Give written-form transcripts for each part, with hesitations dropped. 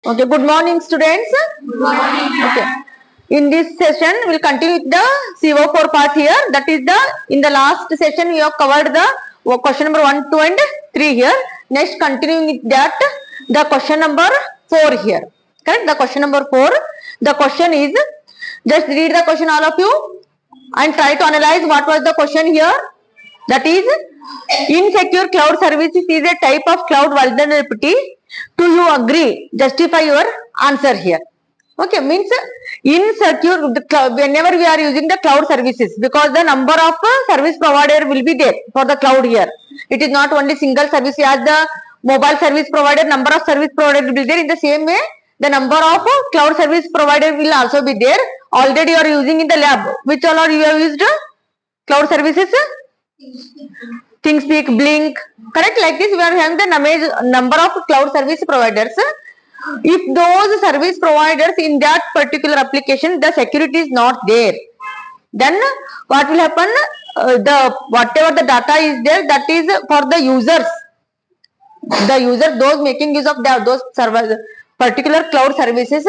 Okay, good morning students. Good morning. Okay. In this session, we will continue with the CO4 part here. That is in the last session, we have covered the question number 1, 2 and 3 here. Next, continuing with that, the question number 4 here. Correct? The question number 4. The question is, just read the question all of you and try to analyze what was the question here. That is, insecure cloud services is a type of cloud vulnerability. Do you agree? Justify your answer here. Okay, means insecure whenever we are using the cloud services, because the number of service provider will be there for the cloud here. It is not only single service as the mobile service provider, number of service provider will be there. In the same way, the number of cloud service provider will also be there. Already you are using in the lab. Which all are you have used? Cloud services? ThinkSpeak, Blink, correct? Like this, we are having the number of cloud service providers. If those service providers in that particular application, the security is not there, then what will happen? Whatever the data is there, that is for the users. The user, those making use of those particular cloud services,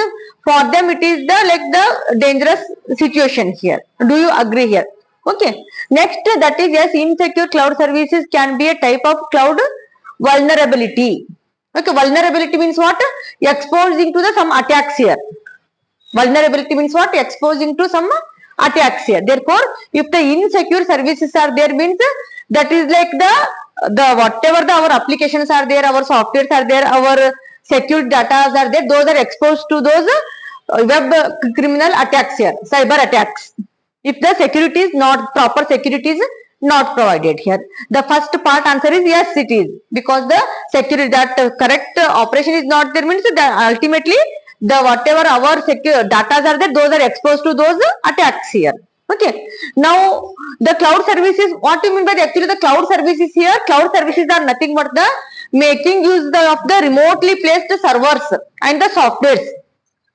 for them it is the dangerous situation here. Do you agree here? Okay. Next, that is, yes, insecure cloud services can be a type of cloud vulnerability. Okay, vulnerability means what? Exposing to some attacks here. Vulnerability means what? Exposing to some attacks here. Therefore, if the insecure services are there, means that is like the whatever our applications are there, our softwares are there, our secure data are there, those are exposed to those web criminal attacks here, cyber attacks. If the security is not, proper security is not provided here. The first part answer is yes, it is, because the security, that correct operation is not there, means that ultimately the whatever our secure data are there, those are exposed to those attacks here. Okay. Now the cloud services, what do you mean by actually the cloud services here? Cloud services are nothing but the making use of the remotely placed servers and the softwares,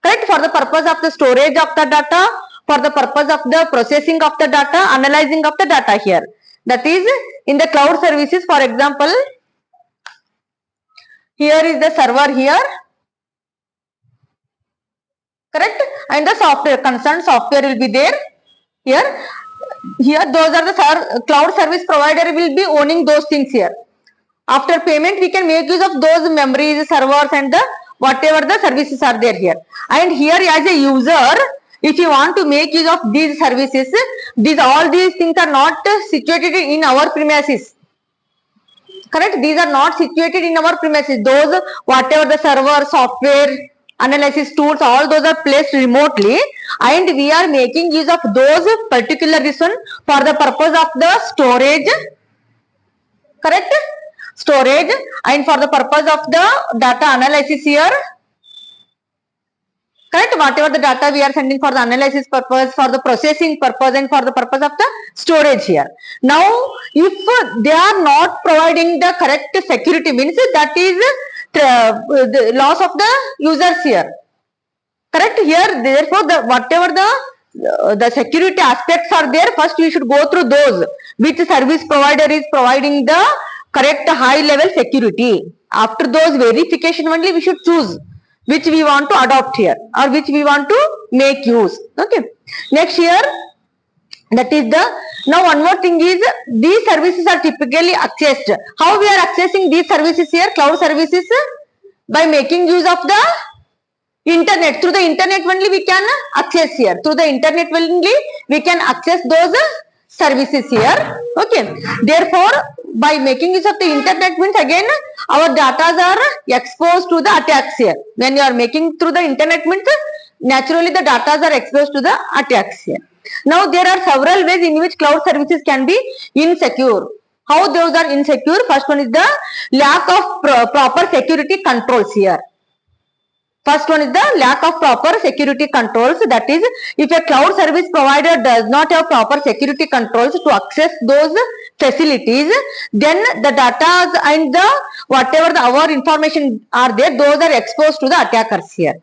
correct, for the purpose of the storage of the data, for the purpose of the processing of the data, analyzing of the data here. That is in the cloud services. For example, here is the server here, correct, and the software, concerned software will be there here. Here those are the cloud service provider will be owning those things here. After payment, we can make use of those memories, servers, and the whatever the services are there here. And here as a user, if you want to make use of these services, all these things are not situated in our premises. Correct? These are not situated in our premises. Those whatever the server, software, analysis tools, all those are placed remotely, and we are making use of those particular reason for the purpose of the storage, correct, storage, and for the purpose of the data analysis here, correct, whatever the data we are sending for the analysis purpose, for the processing purpose, and for the purpose of the storage here. Now if they are not providing the correct security, means that is the loss of the users here, correct. Here therefore whatever the security aspects are there, first we should go through those which service provider is providing the correct high level security. After those verification only we should choose which we want to adopt here or which we want to make use. Okay. Next here, that is now one more thing is, these services are typically accessed. How we are accessing these services here? Cloud services, by making use of the internet. Through the internet only we can access here. Through the internet only we can access those services here. Okay. Therefore, by making use of the internet means again our data are exposed to the attacks here. When you are making through the internet means naturally the data are exposed to the attacks here. Now there are several ways in which cloud services can be insecure. How those are insecure? First one is the lack of proper security controls here. First one is the lack of proper security controls. That is, if a cloud service provider does not have proper security controls to access those facilities, then the data and the whatever our information are there, those are exposed to the attackers here,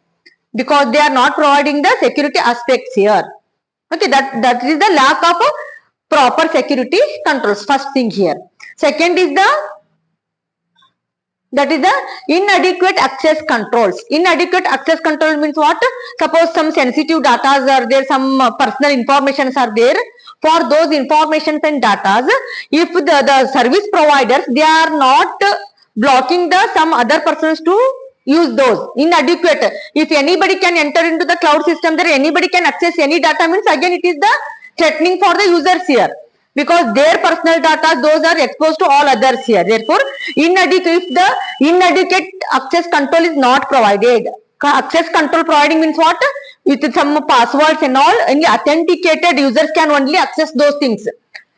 because they are not providing the security aspects here. Okay, that is the lack of proper security controls. First thing here. Second is the That is the inadequate access controls. Inadequate access control means what? Suppose some sensitive data are there, some personal informations are there. For those informations and data, if the service providers, they are not blocking the some other persons to use those. Inadequate. If anybody can enter into the cloud system, there anybody can access any data means again it is the threatening for the users here, because their personal data, those are exposed to all others here. Therefore, if the inadequate access control is not provided, access control providing means what? With some passwords and all, only authenticated users can only access those things.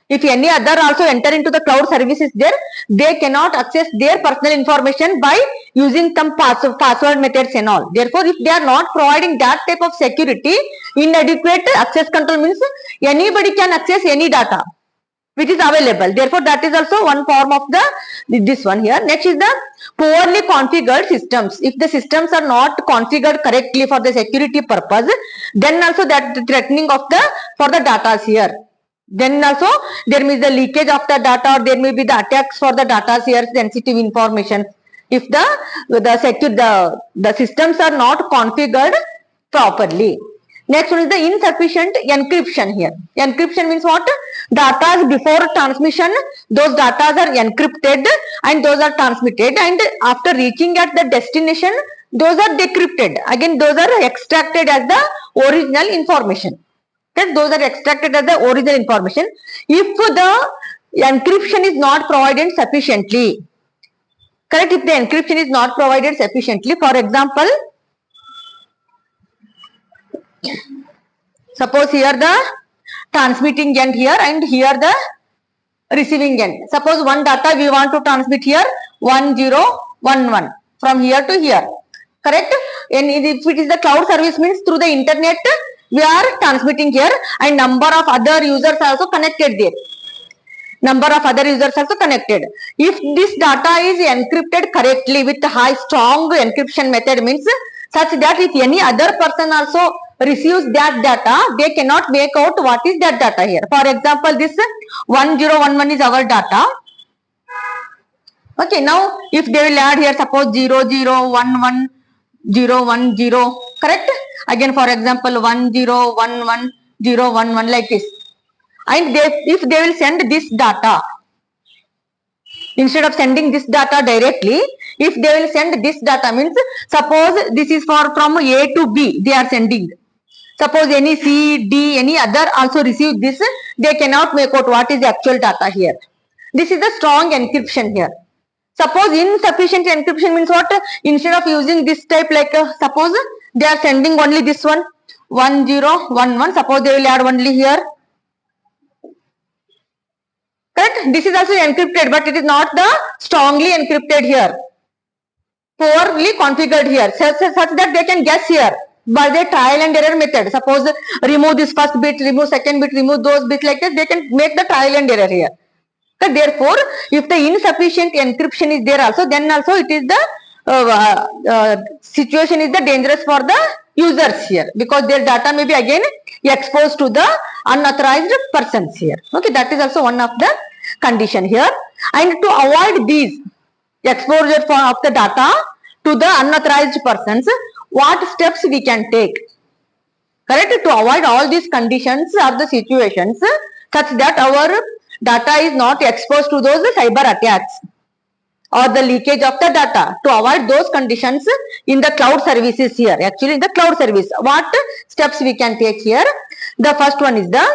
If any other also enter into the cloud services there, they cannot access their personal information by using some password methods and all. Therefore, if they are not providing that type of security, inadequate access control means anybody can access any data which is available. Therefore, that is also one form of this one here. Next is the poorly configured systems. If the systems are not configured correctly for the security purpose, then also that threatening of for the data here. Then also there may be the leakage of the data, or there may be the attacks for the data here, sensitive information. If the systems are not configured properly. Next one is the insufficient encryption here. Encryption means what? Data before transmission, those data are encrypted and those are transmitted, and after reaching at the destination, those are decrypted. Again, those are extracted as the original information. Okay, those are extracted as the original information. If the encryption is not provided sufficiently, correct? If the encryption is not provided sufficiently, for example, suppose here the transmitting end here and here the receiving end. Suppose one data we want to transmit here 1011 from here to here, correct? And if it is the cloud service means through the internet we are transmitting here, and number of other users also connected there. Number of other users also connected. If this data is encrypted correctly with high strong encryption method means such that if any other person also receives that data, they cannot make out what is that data here. For example, this 1011 is our data. Okay, now if they will add here suppose 0011 010, correct? Again, for example, 1011 011 like this. And if they will send this data, instead of sending this data directly, if they will send this data means suppose this is from A to B they are sending. Suppose any C, D, any other also receive this, they cannot make out what is the actual data here. This is the strong encryption here. Suppose insufficient encryption means what? Instead of using this type, like suppose they are sending only this one 1011, suppose they will add only here, correct? This is also encrypted, but it is not the strongly encrypted here, poorly configured here, such that they can guess here by the trial and error method. Suppose remove this first bit, remove second bit, remove those bits, like that they can make the trial and error here. So therefore, if the insufficient encryption is there also, then also it is the situation is the dangerous for the users here, because their data may be again exposed to the unauthorized persons here. Okay, that is also one of the condition here. And to avoid these exposure of the data to the unauthorized persons, what steps we can take? Correct? To avoid all these conditions or the situations such that our data is not exposed to those cyber attacks or the leakage of the data. To avoid those conditions in the cloud services here, actually in the cloud service, what steps we can take here? The first one is the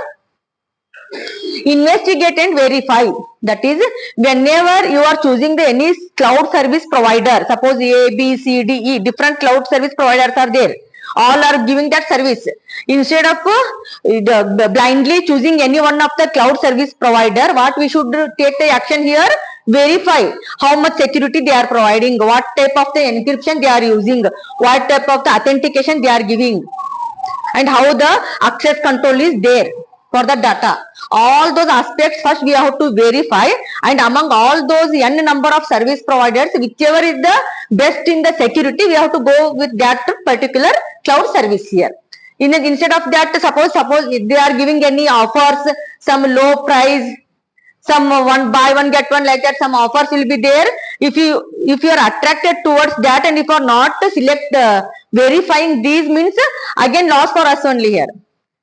investigate and verify. That is, whenever you are choosing any cloud service provider, suppose A, B, C, D, E, different cloud service providers are there, all are giving that service. Instead of blindly choosing any one of the cloud service provider, what we should take the action here? Verify how much security they are providing, what type of the encryption they are using, what type of the authentication they are giving, and how the access control is there for the data. All those aspects first we have to verify, and among all those n number of service providers, whichever is the best in the security, we have to go with that particular cloud service here. Instead of that, suppose they are giving any offers, some low price, some one buy one get one, like that some offers will be there. If you are attracted towards that, and if you are not select verifying these, means again loss for us only here,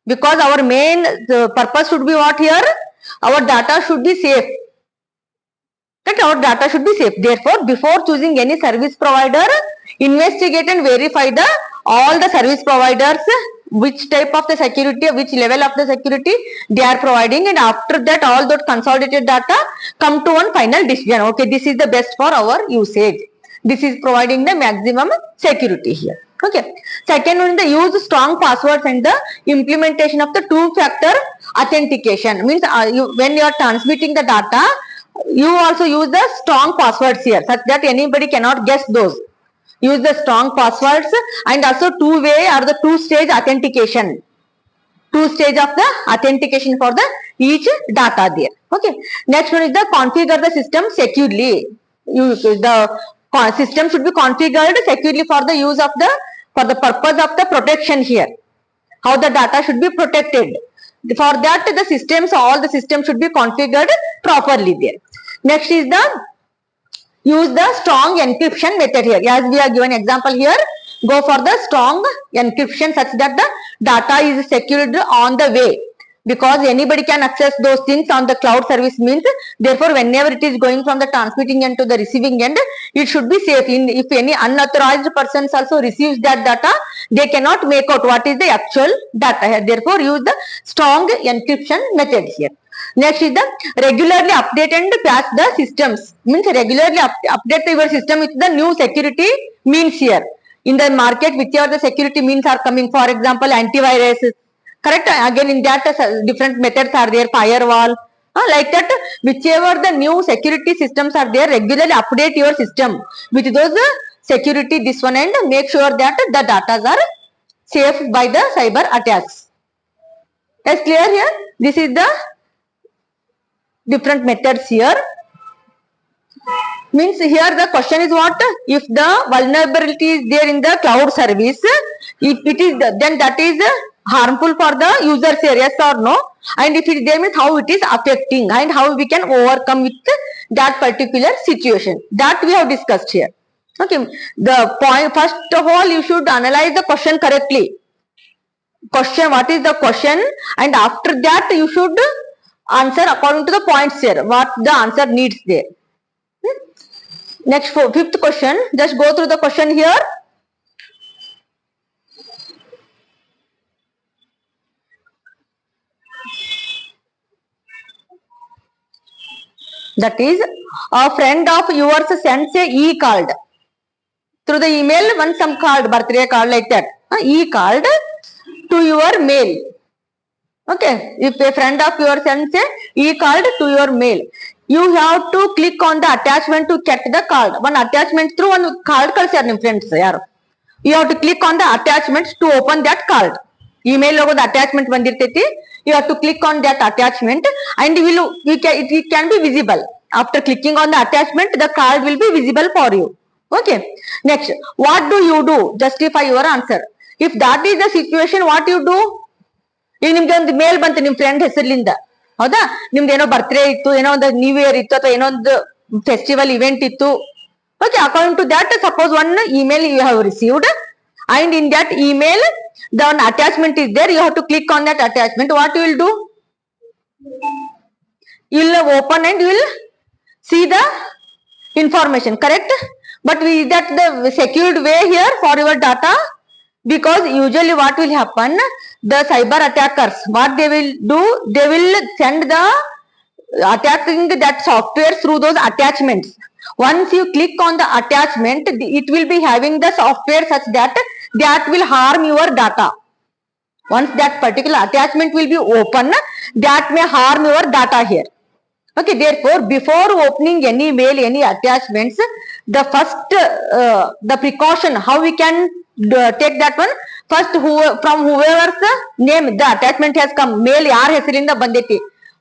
because our main purpose should be what here, our data should be safe. That our data should be safe. Therefore, before choosing any service provider, investigate and verify the all the service providers, which type of the security, which level of the security they are providing, and after that all those consolidated data come to one final decision. Okay, this is the best for our usage. This is providing the maximum security here. Okay. Second one is the use strong passwords and the implementation of the two-factor authentication. Means when you are transmitting the data, you also use the strong passwords here, such that anybody cannot guess those. Use the strong passwords, and also two-way or the two-stage authentication. Two-stage of the authentication for the each data there. Okay. Next one is the configure the system securely. The system should be configured securely for the use of the, for the purpose of the protection here. How the data should be protected. For that, the systems, all the systems should be configured properly there. Next is the use the strong encryption method here. As we are given example here, go for the strong encryption such that the data is secured on the way, because anybody can access those things on the cloud service, means therefore whenever it is going from the transmitting end to the receiving end, it should be safe. If any unauthorized persons also receives that data, they cannot make out what is the actual data here. Therefore use the strong encryption method here. Next is the regularly update and patch the systems. Means regularly update your system with the new security means here. In the market, whichever the security means are coming, for example, antivirus, correct? Again, in that different methods are there, firewall, like that, whichever the new security systems are there, regularly update your system with those security, this one, and make sure that the data are safe by the cyber attacks. Is clear here? This is the different methods here. Means here the question is what? If the vulnerability is there in the cloud service, if it is then that is harmful for the users here, yes or no? And if it is there, means how it is affecting and how we can overcome with that particular situation. That we have discussed here. Okay. The point, first of all, you should analyze the question correctly. Question, what is the question? And after that, you should answer according to the points here, what the answer needs there. Next, fifth question, just go through the question here. That is, a friend of yours sends a e-card through the email, one some card, birthday card, like that, e-card to your mail. Okay, if a friend of yours sends a e-card to your mail, you have to click on the attachment to get the card. One attachment through one card friends. You have to click on the attachment to open that card. Email logo the attachment bandirteti. You have to click on that attachment, and it can be visible. After clicking on the attachment, the card will be visible for you. Okay. Next, what do you do? Justify your answer. If that is the situation, what you do? ಈಗ ನಿಮ್ಗೆ ಒಂದು ಮೇಲ್ ಬಂತು ನಿಮ್ friend ಹೆಸರಿನಿಂದ, ಹೌದಾ? ನಿಮ್ದು ಏನೋ birthday ಇತ್ತು, ಏನೋ ಒಂದು ನ್ಯೂ ಇಯರ್ ಇತ್ತು, ಅಥವಾ ಏನೋ ಒಂದು ಫೆಸ್ಟಿವಲ್ ಇವೆಂಟ್ ಇತ್ತು. Okay, according to that, suppose one email you have received, and in that email the one attachment is there, you have to click on that attachment. What you will do? You will open and you will see the information, correct? But is that the secured way here for your data? Because usually what will happen, the cyber attackers, what they will do, they will send the attacking that software through those attachments. Once you click on the attachment, it will be having the software such that will harm your data. Once that particular attachment will be open, that may harm your data here. Okay, therefore, before opening any mail, any attachments, the first, the precaution, how we can take that one, first from whoever's name the attachment has come, mail yaar hesarinda bandeti,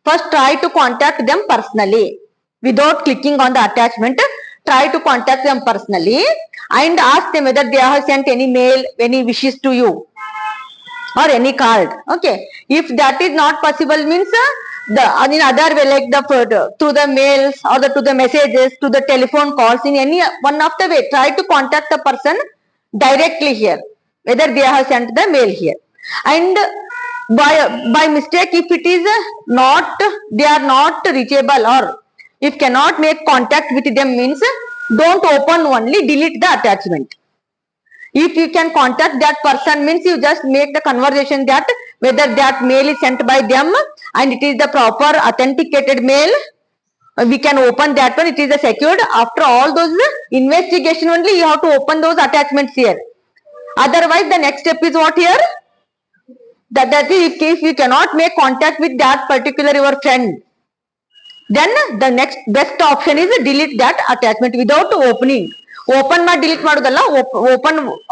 first try to contact them personally. Without clicking on the attachment, try to contact them personally and ask them whether they have sent any mail, any wishes to you or any card. Okay, if that is not possible, means the in other way, like through the mails or to the messages, to the telephone calls, in any one of the way, try to contact the person directly here, whether they have sent the mail here. And by mistake, if it is not, they are not reachable, or if cannot make contact with them, means don't open, only delete the attachment. If you can contact that person, means you just make the conversation that whether that mail is sent by them and it is the proper authenticated mail, we can open that one, it is the secured. After all those investigation only, you have to open those attachments here. Otherwise, the next step is what here? That is, if you cannot make contact with that particular your friend, then the next best option is delete that attachment without opening. Open ಮಾಡಿ delete ಮಾಡೋದಲ್ಲ,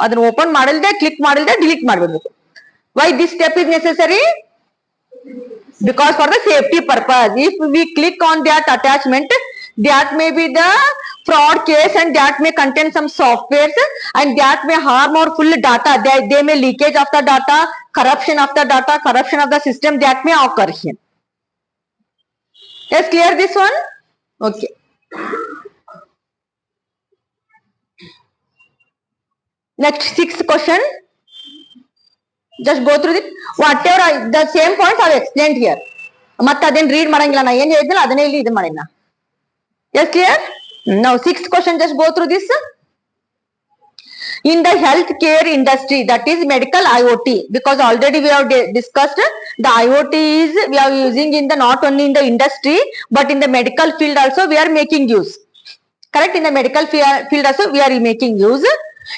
ಅದನ್ನ open ಮಾಡಲ್ದೆ click ಮಾಡಲ್ದೆ delete ಮಾಡಬೇಕು. Why this step is necessary? Because for the safety purpose. If we click on that attachment, that may be the fraud case and that may contain some softwares and that may harm our full data. They may leakage of the data, corruption of the data, corruption of the system, that may occur here. Is clear this one? Okay. Next, sixth question. Just go through it. Whatever the same points I have explained here. ಮತ್ತೆ ಅದೇನು read ಮಾಡಂಗಿಲ್ಲ, ನಾ ಏನು ಹೇಳಿದ್ನಲ್ಲ ಅದನ್ನೇ ಇಲ್ಲಿ ಇದು ಮಾಡಿನ. Yes, clear? Now, sixth question, just go through this. In the healthcare industry, that is medical IoT, because already we have discussed the IoT is we are using in the not only in the industry but in the medical field also we are making use. Correct? In the medical field also we are making use.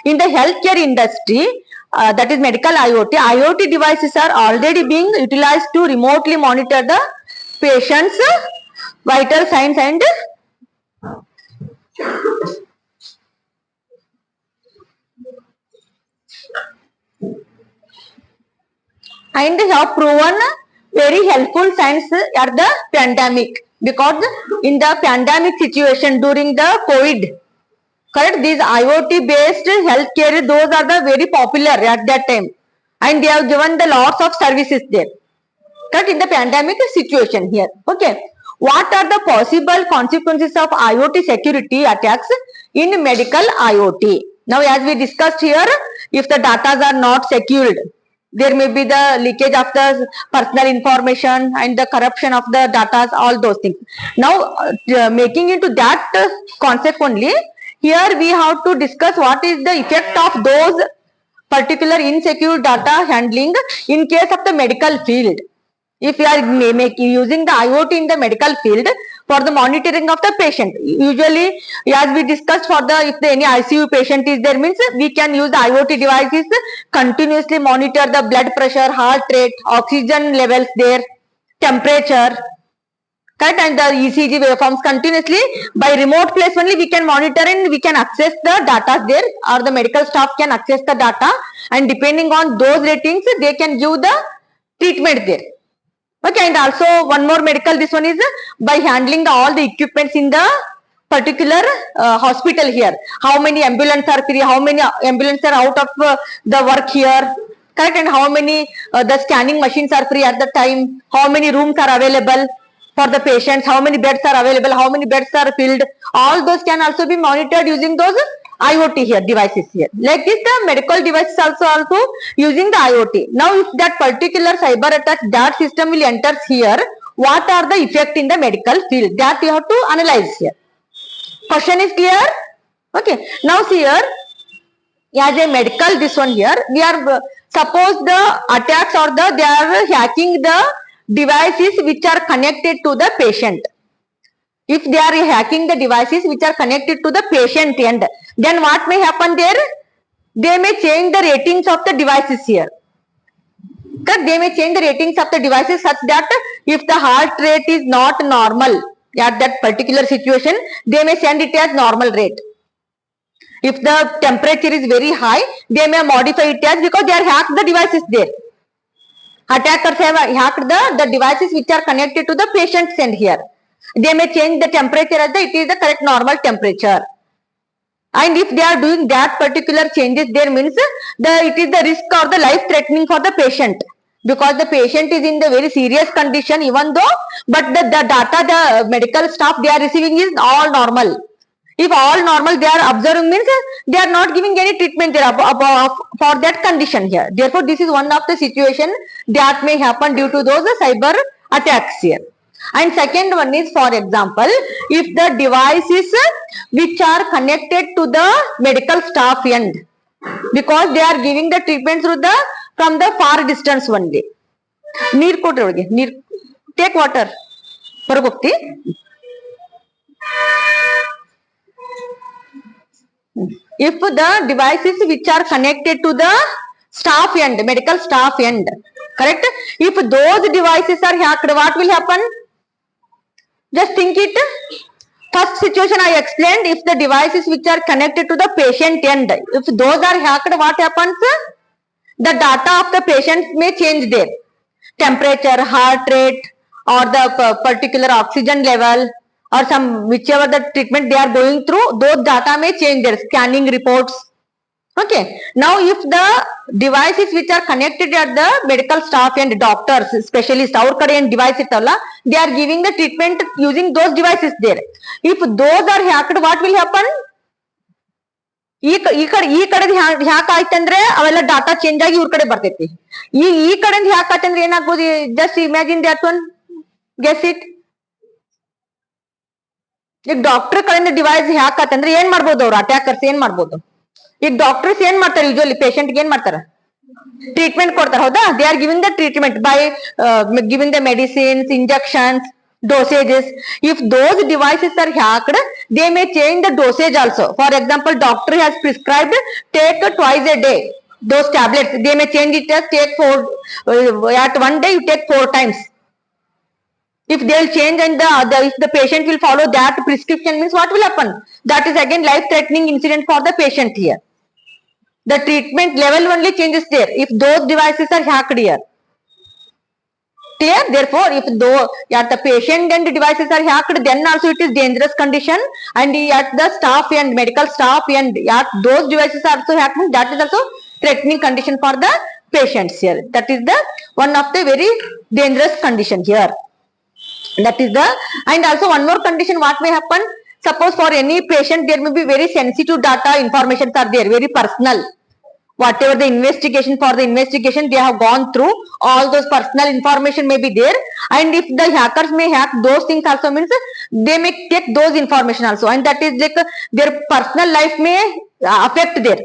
In the healthcare industry, that is medical IoT, IoT devices are already being utilized to remotely monitor the patient's vital signs and have proven very helpful science at the pandemic, because in the pandemic situation during the COVID, correct, these IoT based healthcare, those are the very popular at that time and they have given the lots of services there, correct, in the pandemic situation here. Okay, what are the possible consequences of IoT security attacks in medical IoT? Now, as we discussed here, if the data are not secured, there may be the leakage of the personal information and the corruption of the data, all those things. Now, making into that concept only, here we have to discuss what is the effect of those particular insecure data handling in case of the medical field. If we are using the IoT in the medical field for the monitoring of the patient, usually as we discussed, for the if any ICU patient is there, means we can use the IoT devices continuously monitor the blood pressure, heart rate, oxygen levels there, temperature, correct, and the ECG waveforms continuously. By remote place only we can monitor and we can access the data there, or the medical staff can access the data, and depending on those ratings they can give the treatment there. Okay, and also one more medical, this one is by handling all the equipments in the particular hospital here. How many ambulances are free, how many ambulances are out of the work here, correct, and how many the scanning machines are free at the time, how many rooms are available for the patients, how many beds are available, how many beds are filled, all those can also be monitored using those IoT here devices here. Like this, the medical devices also using the IoT. Now, if that particular cyber attack, that system will enter here, what are the effect in the medical field? That you have to analyze here. Question is clear? Okay. Now, see here, as a medical, this one here, we are suppose the attacks or they are hacking the devices which are connected to the patient. If they are hacking the devices which are connected to the patient end, then what may happen there? They may change the ratings of the devices here. They may change the ratings of the devices such that if the heart rate is not normal at that particular situation, they may send it as normal rate. If the temperature is very high, they may modify it as, because they are hacked the devices there. Attackers have hacked the devices which are connected to the patient's end here. They may change the temperature as it is the correct normal temperature. And if they are doing that particular changes there, means it is the risk or the life threatening for the patient. because the patient is in the very serious condition even though, but the data the medical staff they are receiving is all normal. If all normal they are observing means they are not giving any treatment there for that condition here. Therefore, this is one of the situation that may happen due to those cyber attacks here. And second one is, for example, if the devices which are connected to the medical staff end, because they are giving the treatment through the from the far distance only. Neer kotre neer, take water. Paragokti. If the devices which are connected to the staff end, medical staff end, correct? If those devices are hacked, what will happen? Just think it. First situation I explained, if the devices which are connected to the patient end, if those are hacked, what happens? The data of the patient may change there. Temperature, heart rate, or the particular oxygen level, or some whichever the treatment they are going through, those data may change their scanning reports. Okay. Now, if the devices which are connected at the medical staff and doctors, specialists, our current devices, they are giving the treatment using those devices there. If those are hacked, what will happen? ಈ ಕಡೆ hack ಆಯ್ತಂದ್ರೆ ಅವೆಲ್ಲ data change ಆಗಿ ಇವ್ರ ಕಡೆ ಬರ್ತೈತಿ. ಈ ಕಡೆಯಿಂದ ಹ್ಯಾಕ್ ಆಯ್ತಂದ್ರೆ ಏನಾಗ್ಬೋದು? Just imagine that one, guess it. ಈಗ ಡಾಕ್ಟರ್ ಕಡೆಯಿಂದ ಡಿವೈಸ್ ಹ್ಯಾಕ್ ಆಯ್ತಂದ್ರೆ ಏನ್ ಮಾಡ್ಬೋದು? ಅವ್ರು ಅಟ್ಯಾಕರ್ಸ್ ಏನ್ ಮಾಡ್ಬೋದು? ಈಗ ಡಾಕ್ಟರ್ಸ್ ಏನ್ ಮಾಡ್ತಾರೆ? ಯೂಶುವಲಿ ಪೇಷಂಟ್ ಏನ್ ಮಾಡ್ತಾರೆ? ಟ್ರೀಟ್ಮೆಂಟ್ ಕೊಡ್ತಾರೆ, ಹೌದಾ? They are giving the treatment by giving the medicines, injections, dosages. If those devices are hacked, they may change the dosage also. For example, doctor has prescribed take twice a day those tablets. They may change it as take 4 at one day you take 4 times. If they will change and if the patient will follow that prescription, means what will happen? That is again life-threatening incident for the patient here. The treatment level only changes there if those devices are hacked here. Clear? Therefore, if the patient and the devices are hacked, then also it is dangerous condition, and at the staff and medical staff and at those devices are also hacked, that is also threatening condition for the patients here. That is the one of the very dangerous condition here. That is the, and also one more condition what may happen. Suppose for any patient there may be very sensitive data, informations are there, very personal. Whatever the investigation, for the investigation they have gone through, all those personal information may be there, and if the hackers may hack those things also, means they may take those information also, and that is like their personal life may affect there.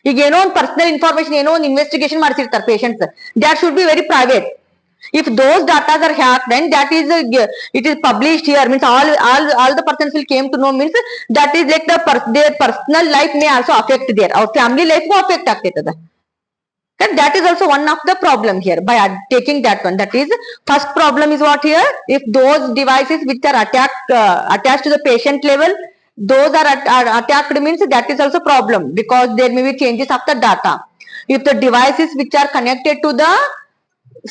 ಈಗ ಏನೋ ಒಂದು personal information, ಏನೋ ಒಂದು investigation ಮಾಡಿಸಿರ್ತಾರೆ patients, that should be very private. If those data are hacked, then that is it is published here, means all the persons will came to know, means that is like their personal life may also affect there, our family life will affect ಆಗ್ತೈತದ. That is also one of the problem here by taking that one. That is first problem is what here, if those devices which are attached to the patient level, those are attacked, means that is also problem because there may be changes of the data. If the devices which are connected to the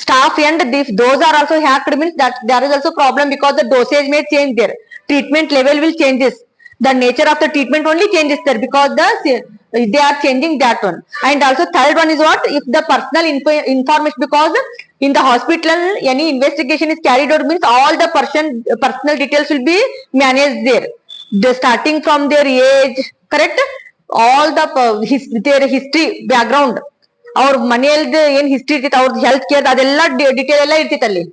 staff end, if those are also hacked, means that there is also problem because the dosage may change there, treatment level will changes, the nature of the treatment only changes there because they are changing that one. And also third one is what, if the personal information, because in the hospital any investigation is carried out, means all the personal details will be managed there, starting from their age, correct, all the their history background, ಅವ್ರ ಮನೆಯಲ್ದ ಏನ್ history ಇರ್ತೈತೆ, ಅವ್ರದ್ದು health care ಅದೆಲ್ಲ detail ಎಲ್ಲ ಇರ್ತೈತೆ ಅಲ್ಲಿ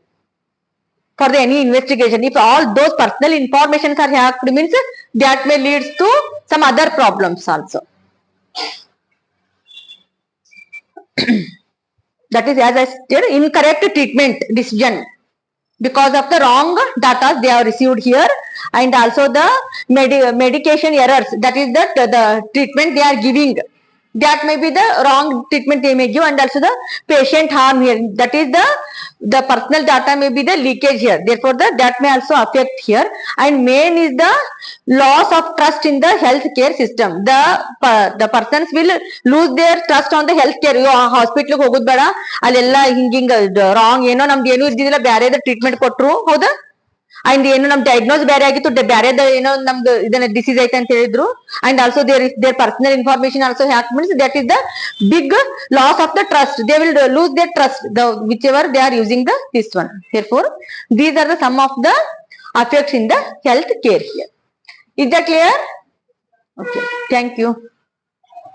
for the any investigation. If all those personal informations are hacked, means that may leads to some other problems also. That is, as I said, incorrect treatment decision because of the wrong data they have received here, and also the medication errors, that is the treatment they are giving, that may be the wrong treatment they may give, and also the patient harm here, that is the personal data may be the leakage here. Therefore that may also affect here. And main is the loss of trust in the healthcare system. The persons will lose their trust on the healthcare. Hospital ಹೋಗೋದು ಬೇಡ, ಅಲ್ಲೆಲ್ಲ ಹಿಂಗಿಂಗ wrong ಏನೋ ನಮ್ದು ಏನು ಇದ್ದಿದ್ದಿಲ್ಲ, ಬೇರೆ treatment ಕೊಟ್ರು, ಹೌದಾ? and ಏನು ನಮ್ ಡಯಾಗ್ನೋಸ್ ಬೇರೆ ಆಗಿತ್ತು, ಬೇರೆದ ಏನೋ ನಮ್ದು ಇದನ್ನ ಡಿಸೀಸ್ ಐತೆ ಅಂತ ಹೇಳಿದ್ರು. And also their personal information also hacked means that is the big loss of the trust. They will lose their trust, whichever they are using this one. Therefore these are the some of the effects in the health care here. Is that clear? Okay, thank you.